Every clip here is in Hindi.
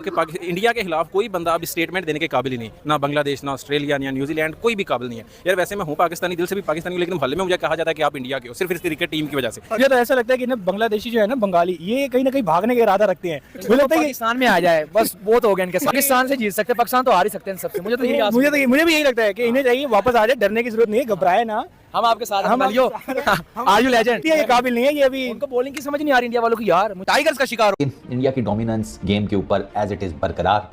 कि इंडिया के खिलाफ कोई बंदा अब स्टेटमेंट देने के काबिल ही नहीं, ना बांग्लादेश, ना ऑस्ट्रेलिया, ना न्यूजीलैंड, कोई भी काबिल नहीं है। यार वैसे मैं हूँ पाकिस्तानी, दिल से भी पाकिस्तानी, लेकिन मोहल्ले में मुझे कहा जाता है कि आप इंडिया के हो, सिर्फ इस क्रिकेट टीम की वजह से। मुझे तो ऐसा लगता है कि ना बांग्लादेशी जो है ना, बंगाली, ये कहीं ना कहीं भागने का इरादा रखते हैं। मुझे लगता है पाकिस्तान में आ जाए बस, बहुत हो गया इनके साथ। पाकिस्तान से जीत सकते, पाकिस्तान तो हार ही सकते हैं सबसे। मुझे मुझे भी यही लगता है कि इन्हें चाहिए वापस आ जाए, डरने की जरूरत नहीं है, घबराए ना। हम आपके साथ हैं, आर यू लेजेंड। ये काबिल नहीं है ये अभी। उनको बॉलिंग की समझ नहीं आ रही इंडिया वालों की यार। टाइगर्स का शिकार हो। इंडिया की डोमिनेंस गेम के ऊपर एज इट इज़ बरकरार।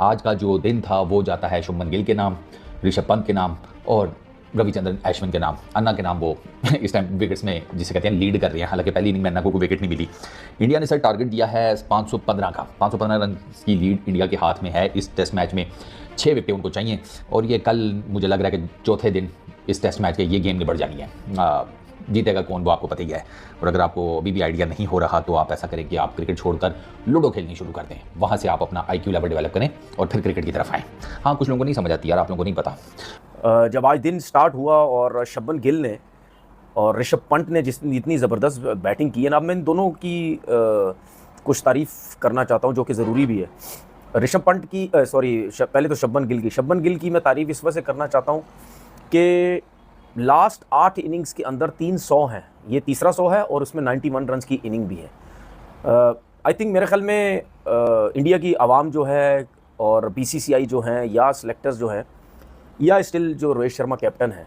आज का जो दिन था वो जाता है शुभमन गिल के नाम, ऋषभ पंत के नाम और रविचंद्रन अश्विन के नाम। अन्ना के नाम वो इस टाइम विकेट्स में जिसे कहते हैं लीड कर रहे हैं। हालांकि पहली इनिंग में अन्ना को कोई विकेट नहीं मिली। इंडिया ने सर टारगेट दिया है 515 का। 515 रन की लीड इंडिया के हाथ में है इस टेस्ट मैच में। 6 विकेट उनको चाहिए और ये कल मुझे लग रहा है कि चौथे दिन इस टेस्ट मैच के ये गेम निबट जानी है। जीतेगा कौन वो आपको पता ही है। और अगर आपको अभी भी आइडिया नहीं हो रहा तो आप ऐसा करें कि आप क्रिकेट छोड़कर लूडो खेलनी शुरू कर दें। वहाँ से आप अपना IQ लेवल डेवलप करें और फिर क्रिकेट की तरफ आएँ। हाँ, कुछ लोगों को नहीं समझ आती यार, आप लोगों को नहीं पता। जब आज दिन स्टार्ट हुआ और शुभमन गिल ने और ऋषभ पंत ने इतनी ज़बरदस्त बैटिंग की है ना, अब मैं इन दोनों की कुछ तारीफ़ करना चाहता हूँ जो कि ज़रूरी भी है। ऋषभ पंत की पहले तो शुभमन गिल की मैं तारीफ़ इस वजह से करना चाहता हूँ कि लास्ट 8 इनिंग्स के अंदर 3 100 हैं, ये तीसरा 100 है और उसमें 91 रन्स की इनिंग भी है। आई थिंक मेरे ख्याल में इंडिया की आवाम जो है और BCCI जो हैं या सिलेक्टर्स जो हैं या स्टिल जो रोहित शर्मा कैप्टन है,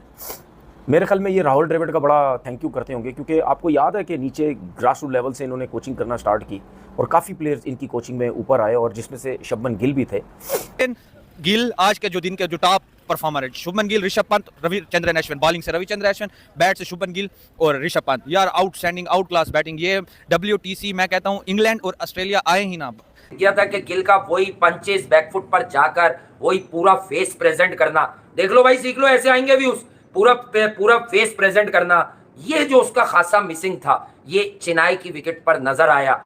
मेरे ख्याल में ये राहुल द्रविड़ का बड़ा थैंक यू करते होंगे, क्योंकि आपको याद है कि नीचे ग्रास रूट लेवल से इन्होंने कोचिंग करना स्टार्ट की और काफ़ी प्लेयर्स इनकी कोचिंग में ऊपर आए और जिसमें से शुभमन गिल भी थे। गिल आज के जो दिन के जो टॉप परफॉर्मर है, शुभमन गिल, ऋषभ पंत, रविचंद्रन अश्विन। बॉलिंग से रविचंद्रन अश्विन, बैट से शुभमन गिल और ऋषभ पंत। यार आउटस्टैंडिंग, आउट क्लास बैटिंग। ये WTC मैं कहता हूँ इंग्लैंड और ऑस्ट्रेलिया आए ही ना। किया था कि गिल का वही पंचेस बैकफुट पर जाकर वही पूरा फेस प्रेजेंट करना, देख लो भाई, सीख लो, ऐसे आएंगे व्यूज। पूरा फेस प्रेजेंट करना, ये जो उसका खासा मिसिंग था, ये चेन्नई की विकेट पर नजर आया।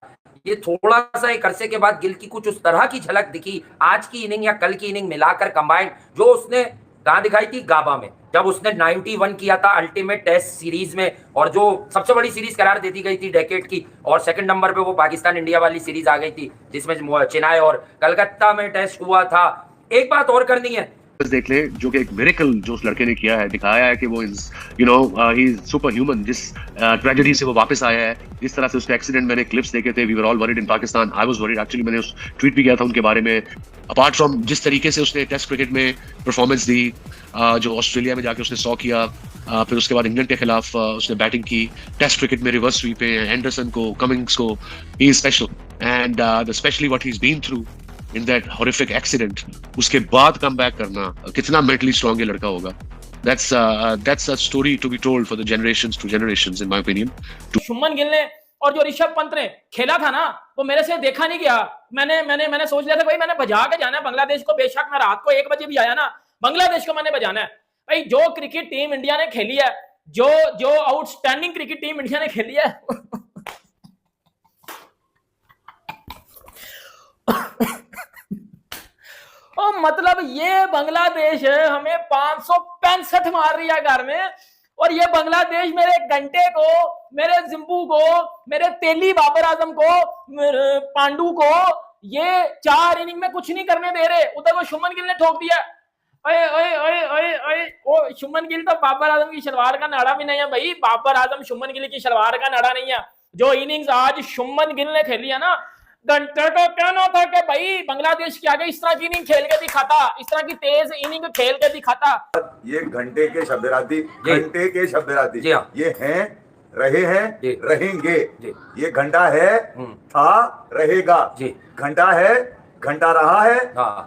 ये थोड़ा सा एक अरसे के बाद गिल की कुछ उस तरह की झलक दिखी। आज की इनिंग या कल की इनिंग मिलाकर कंबाइंड जो उसने कहां दिखाई थी, गाबा में, जब उसने 91 किया था अल्टीमेट टेस्ट सीरीज में, और जो सबसे बड़ी सीरीज करार दे दी गई थी डेकेड की, और सेकंड नंबर पे वो पाकिस्तान इंडिया वाली सीरीज आ गई थी जिसमें चेन्नई और कलकत्ता में टेस्ट हुआ था। एक बात और करनी है, देख ले, जो कि एक मिरेकल जो उस लड़के ने किया है, दिखाया है कि वो ही इज सुपर ह्यूमन। जिस ट्रेजेडी से वो वापस आया है, जिस तरह से उसके एक्सीडेंट, मैंने क्लिप्स देखे थे। We were all worried in Pakistan, I was worried actually. मैंने उस ट्वीट भी किया था उनके बारे में। अपार्ट फ्रॉम जिस तरीके से उसने टेस्ट क्रिकेट में परफॉर्मेंस दी, जो ऑस्ट्रेलिया में जाके उसने 100 किया, फिर उसके बाद इंग्लैंड के खिलाफ उसने बैटिंग की, टेस्ट क्रिकेट में रिवर्स स्वीप पे एंडरसन को, कमिंग्स को, he is special and specially what he is been through in that horrific accident, उसके बाद कम बैक करना, कितना मेंटली स्ट्रांग ये लड़का होगा। That's a story to be told for the generations to generations in my opinion. Shubman Gill ने और जो ऋषभ पंत ने खेला था ना, वो मेरे से देखा नहीं गया। मैंने सोच लिया था भाई मैंने बजा के जाना है बांग्लादेश को, बेशक मैं रात को 1 बजे भी आया ना, बांग्लादेश को मैंने बजाना है। भाई जो क्रिकेट टीम इंडिया ने खेली है, जो आउटस्टैंडिंग क्रिकेट टीम इंडिया ने खेली है मतलब ये बांग्लादेश हमें 565 मार रही है घर में, और ये बांग्लादेश मेरे घंटे को, मेरे जिम्बू को, मेरे तेली बाबर आजम को, मेरे पांडू को ये 4 इनिंग में कुछ नहीं करने दे रहे। उधर वो शुभमन गिल ने ठोक दिया। ओए ओए ओए ओए ओए, वो शुभमन गिल तो बाबर आजम की शलवार का नाड़ा भी नहीं है भाई। बाबर आजम शुभमन गिल की शलवार का नाड़ा नहीं है। जो इनिंग्स आज शुभमन गिल ने खेली है ना, घंटे को कहना था कि भाई बांग्लादेश के आगे इस तरह की इनिंग खेल के दिखाता, इस तरह की तेज इनिंग खेल के दिखाता। ये घंटे के शब्दराती, घंटे के शब्दराती, ये हैं, रहे हैं, रहेंगे। ये घंटा है, था, रहेगा। घंटा है, घंटा रहा है,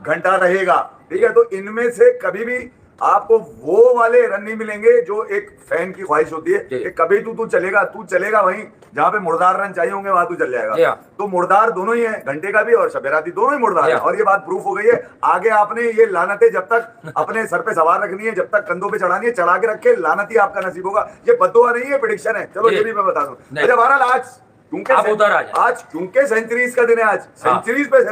घंटा रहेगा। ठीक है, तो इनमें से कभी भी आपको वो वाले रन नहीं मिलेंगे जो एक फैन की ख्वाहिश होती है कि कभी तू चलेगा वहीं जहां पे मुर्दार रन चाहिए होंगे, वहां तू चल जाएगा। तो मुर्दार दोनों ही है, घंटे का भी और शबेराती दोनों ही मुर्दार है, और ये बात प्रूफ हो गई है। आगे आपने ये लानतें जब तक अपने सर पे सवार रखनी है, जब तक कंधों पे चढ़ानी है, चढ़ा के रखे, लानत ही आपका नसीब होगा। ये बद्दुआ नहीं है, प्रेडिक्शन है। चलो ये भी मैं बता दूं। अच्छा बहरहाल आज क्योंकि सेंचुरीज का दिन है, आज सेंचुरीज पे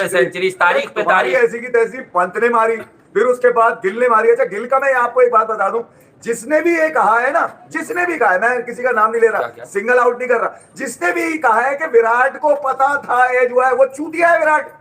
सेंचुरीज, तारीख पे तारीख ऐसी की तैसी पंत ने मारी, फिर उसके बाद गिल ने मारी। अच्छा गिल का मैं आपको एक बात बता दूं, जिसने भी ये कहा है ना, जिसने भी कहा है, मैं किसी का नाम नहीं ले रहा, सिंगल आउट नहीं कर रहा, जिसने भी कहा है कि विराट को पता था ये जो है वो चूतिया है, विराट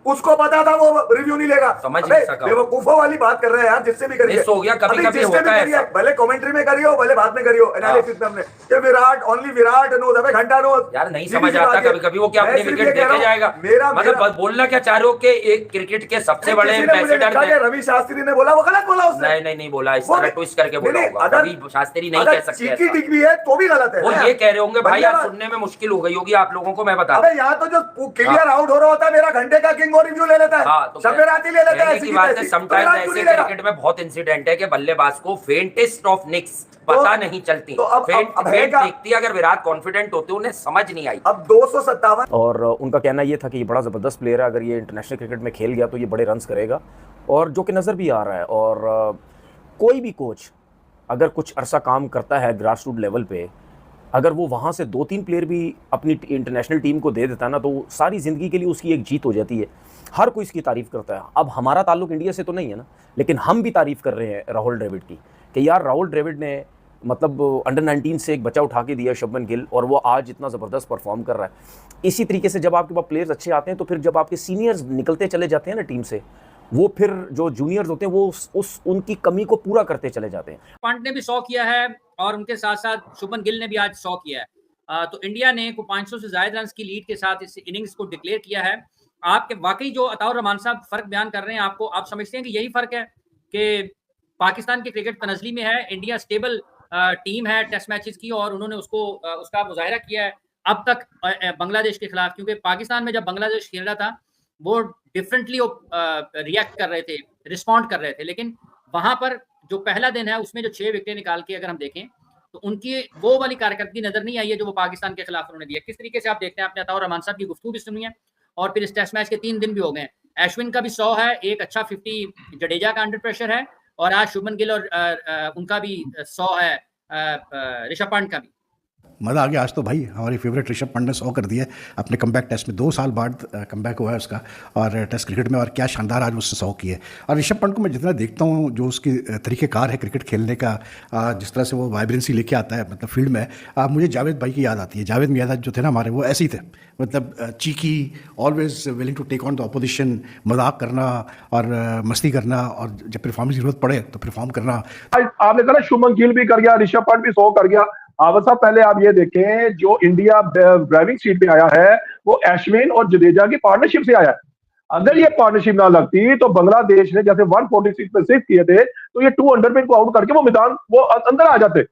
उसको पता था, वो रिव्यू नहीं लेगा। समझ नहीं सका। बेवकूफों वाली बात कर रहे हैं यार, जिससे भी करिए। हो गया, कभी-कभी होता है, भले कमेंट्री में करियो, भले बाद में करियो, एनालिसिस में हमने कि विराट ओनली विराट नोज, अबे घंटा नोज। यार नहीं समझ आता कभी-कभी वो क्या अपनी विकेट देके जाएगा। मतलब बोलना क्या चाह रहे हो कि एक क्रिकेट के सबसे बड़े एम्बेसडर रवि शास्त्री ने बोला, वो गलत बोला उसने। नहीं बोला, इस तरह ट्विस्ट करके बोला होगा। रवि शास्त्री नहीं कह सकते, चीकी डिग्री है तो भी गलत है। वो ये कह रहे होंगे भाई यार, सुनने में मुश्किल हो गई होगी आप लोगों को, मैं बता। अबे यहाँ तो जो क्लियर आउट हो रहा होता है, मेरा घंटे का किंग और रिव्यू ले लेता है, शब्बेराती ले लेता है। ऐसी बात है, समटाइम्स ऐसे क्रिकेट में बहुत इंसिडेंट है कि बल्लेबाज को फेंटेस्ट ऑफ निक्स पता नहीं चलती, फेंट देखती, अगर विराट कॉन्फिडेंट होते उन्हें समझ नहीं आई। अब 257। और उनका कहना ये था कि ये बड़ा ज़बरदस्त प्लेयर है, अगर ये इंटरनेशनल क्रिकेट में खेल गया तो ये बड़े रन्स करेगा, और जो कि नज़र भी आ रहा है। और कोई भी कोच अगर कुछ अरसा काम करता है ग्रास रूट लेवल पे, अगर वो वहाँ से 2-3 प्लेयर भी अपनी इंटरनेशनल टीम को दे देता है ना, तो सारी ज़िंदगी के लिए उसकी एक जीत हो जाती है। हर कोई इसकी तारीफ़ करता है। अब हमारा ताल्लुक इंडिया से तो नहीं है ना, लेकिन हम भी तारीफ़ कर रहे हैं राहुल द्रविड़ की, कि यार राहुल द्रविड़ ने मतलब अंडर 19 से एक बच्चा उठा के दिया शुभमन गिल, और वो आज इतना ज़बरदस्त परफॉर्म कर रहा है। इसी तरीके से जब आपके पास प्लेयर्स अच्छे आते हैं, तो फिर जब आपके सीनियर्स निकलते चले जाते हैं ना टीम से, वो फिर जो जूनियर्स होते हैं वो उनकी कमी को पूरा करते चले जाते हैं। पंत ने भी 100 किया है और उनके साथ साथ शुभमन गिल ने भी आज 100 किया है। तो इंडिया ने 500 से ज्यादा रन की लीड के साथ इस इनिंग्स को डिक्लेयर किया है। आपके वाकई जो अताउर रहमान साहब फर्क बयान कर रहे हैं, आपको आप समझते हैं कि यही फर्क है कि पाकिस्तान की क्रिकेट तनज़ली में है, इंडिया स्टेबल टीम है टेस्ट मैचेस की, और उन्होंने उसका मुजाहिरा किया है अब तक बांग्लादेश के खिलाफ, क्योंकि पाकिस्तान में जब बांग्लादेश खेल रहा था वो डिफरेंटली रिएक्ट कर रहे थे, रिस्पॉन्ड कर रहे थे, लेकिन वहां पर जो पहला दिन है उसमें जो 6 विकेटें निकाल के अगर हम देखें तो उनकी वो वाली कारकर्दगी नजर नहीं आई है जो वो पाकिस्तान के खिलाफ उन्होंने दिया। किस तरीके से आप देखते हैं? आपने अताउर रहमान साहब की गुफ्तगू भी सुनी है, और फिर इस टेस्ट मैच के 3 दिन भी हो गए। अश्विन का भी 100 है, एक अच्छा 50 जडेजा का अंडर प्रेशर है, और आज शुभमन गिल और उनका भी 100 है, ऋषभ पंत का भी। मज़ा आ गया आज तो भाई। हमारी फेवरेट ऋषभ पंत ने 100 कर दिया अपने कमबैक टेस्ट में, 2 साल बाद कमबैक हुआ है उसका और टेस्ट क्रिकेट में, और क्या शानदार आज उसने 100 किए। और ऋषभ पंत को मैं जितना देखता हूँ, जो उसकी तरीक़ेकार है क्रिकेट खेलने का, जिस तरह से वो वाइब्रेंसी लेके आता है मतलब फील्ड में, मुझे जावेद भाई की याद आती है। जावेद मियां जो थे ना हमारे, वो ऐसे ही थे, मतलब cheeky, always willing to take on the opposition, मजाक करना और मस्ती करना, और जब परफॉर्मेंस की जरूरत पड़े तो परफॉर्म करना। आपने कहा शुभमन गिल भी कर गया, ऋषभ पंत भी 100 कर गया। आवाज साहब पहले आप ये देखें, जो इंडिया ड्राइविंग सीट पे आया है वो अश्विन और जडेजा की पार्टनरशिप से आया है। अगर ये पार्टनरशिप ना लगती तो बांग्लादेश ने जैसे 146 पे सिर्फ किए थे, तो ये 200 पे इनको आउट करके वो मैदान वो अंदर आ जाते।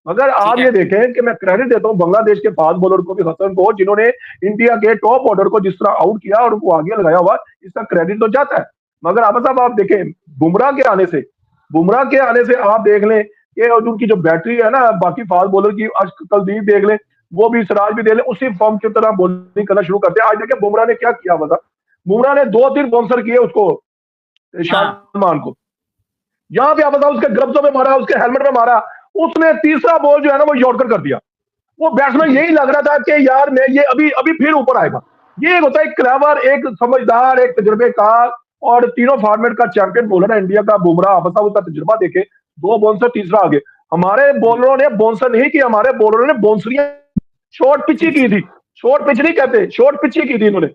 मगर आप ये देखें कि मैं क्रेडिट देता हूं बांग्लादेश के फास्ट बॉलर को भी, हसन को, जिन्होंने इंडिया के टॉप ऑर्डर को जिस तरह आउट किया और उनको आगे लगाया हुआ, इसका क्रेडिट तो जाता है। मगर आवाज साहब आप देखें, बुमराह के आने से आप देख लें कि उनकी जो बैटरी है ना, बाकी फास्ट बॉलर की, कुलदीप देख लें, वो भी, सिराज भी देख लें, उसी फॉर्म की तरह बॉलिंग करना शुरू करते हैं। आज देखें बुमराह ने क्या किया, बता, बुमराह ने 2-3 बाउंसर किए उसको, शान को, यहाँ पे आप बताओ उसके ग्लव्सों में मारा, उसके हेलमेट में मारा, उसने तीसरा बॉल जो है ना वो यॉर्कर कर दिया। वो बैट्समैन यही लग रहा था कि यार मैं ये अभी फिर ऊपर आएगा। ये होता है क्लेवर, एक समझदार, एक तजुर्बेकार और तीनों फॉर्मेट का चैंपियन बॉलर है इंडिया का बुमराह। आप बताओ उसका तजुर्बा देखे, 2 बाउंसर, तीसरा आगे। हमारे बॉलरों ने बाउंसर नहीं किया, हमारे बॉलरों ने बाउंसरियां शॉर्ट पिच ही की थी, शॉर्ट पिच नहीं कहते, शॉर्ट पिच ही की थी इन्होंने।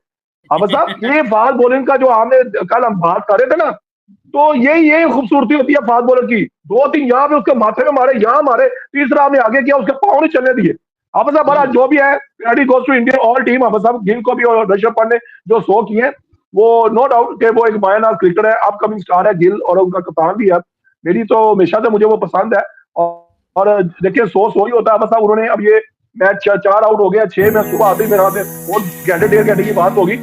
अब साहब ये फास्ट बॉलिंग का जो हमने कल हम बात कर रहे थे ना, तो यही खूबसूरती होती है फास्ट बॉलर की। 2-3 यहाँ पे उसके माथे में मारे, यहाँ मारे, तीसरा हमने आगे किया, उसके पांव नहीं चलने दिए। अब साहब बड़ा जो भी है, credit goes to Indian all team. अब साहब गिल को भी और ऋषभ पंत ने जो 100 किए हैं, वो नो डाउट कि वो एक मायनाज क्रिकेटर है, अपकमिंग स्टार है गिल, और उनका कप्तान भी है। मेरी तो हमेशा से मुझे वो पसंद है। और देखिए 100 ही होता है। बस उन्होंने अब ये मैच 4 आउट हो गया, 6 में सुबह आते ही मेरे हाथ में, और घंटे 1.5 घंटे की बात होगी।